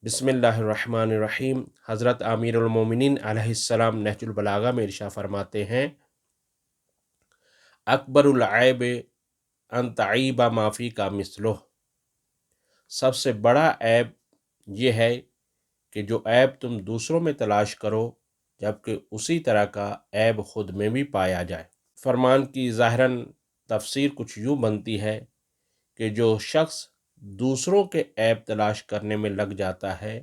बिस्मिल्लाहिर्रहमानिर्रहीम। हज़रत आमीरुल मोमिनीन अलैहिस्सलाम नहजुल बलागा में इरशाद फरमाते हैं, अकबरुल ऐब अन तईबा माफ़ी का मिसलुह। सबसे बड़ा ऐब ये है कि जो ऐब तुम दूसरों में तलाश करो जबकि उसी तरह का ऐब खुद में भी पाया जाए। फरमान की ज़ाहिरन तफसीर कुछ यूँ बनती है कि जो शख्स दूसरों के ऐब तलाश करने में लग जाता है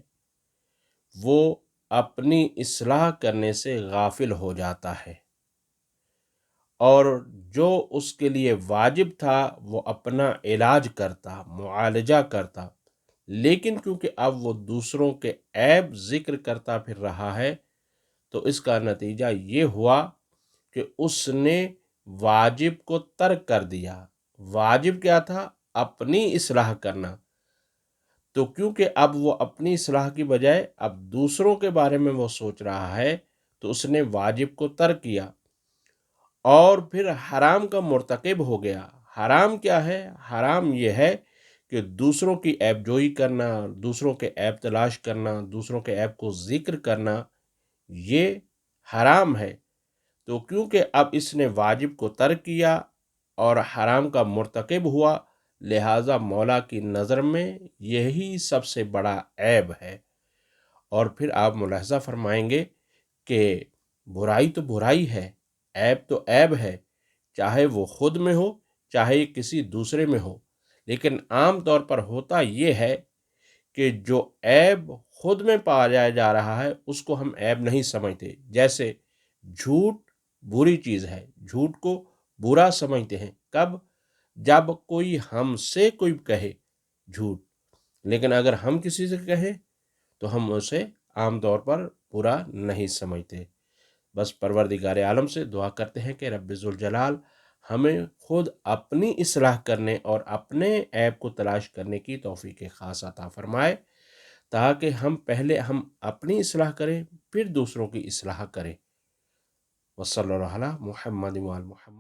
वो अपनी इस्लाह करने से गाफिल हो जाता है, और जो उसके लिए वाजिब था वो अपना इलाज करता, मुआलजा करता, लेकिन क्योंकि अब वो दूसरों के ऐब ज़िक्र करता फिर रहा है तो इसका नतीजा ये हुआ कि उसने वाजिब को तर्क कर दिया। वाजिब क्या था? अपनी इस्लाह करना। तो क्योंकि अब वो अपनी इस्लाह की बजाय अब दूसरों के बारे में वो सोच रहा है तो उसने वाजिब को तर्क किया और फिर हराम का मुर्तकिब हो गया। हराम क्या है? हराम ये है कि दूसरों की ऐब जोई करना, दूसरों के ऐब तलाश करना, दूसरों के ऐब को ज़िक्र करना, ये हराम है। तो क्योंकि अब इसने वाजिब को तर्क किया और हराम का मुर्तकिब हुआ, लिहाजा मौला की नज़र में यही सबसे बड़ा ऐब है। और फिर आप मुलाहज़ा फरमाएंगे कि बुराई तो बुराई है, ऐब तो ऐब है, चाहे वो खुद में हो चाहे किसी दूसरे में हो। लेकिन आम तौर पर होता ये है कि जो ऐब खुद में पाया जा रहा है उसको हम ऐब नहीं समझते। जैसे झूठ बुरी चीज़ है, झूठ को बुरा समझते हैं। कब? जब कोई हमसे कोई कहे झूठ, लेकिन अगर हम किसी से कहें तो हम उसे आम तौर पर बुरा नहीं समझते। बस परवरदिगार आलम से दुआ करते हैं कि रब्बे ज़ुल जलाल हमें खुद अपनी इस्लाह करने और अपने ऐब को तलाश करने की तौफीक ख़ास अता फरमाए, ताकि हम अपनी इस्लाह करें फिर दूसरों की इस्लाह करें। वसल्लल्लाहु अला मुहम्मद व आल मुहम्मद।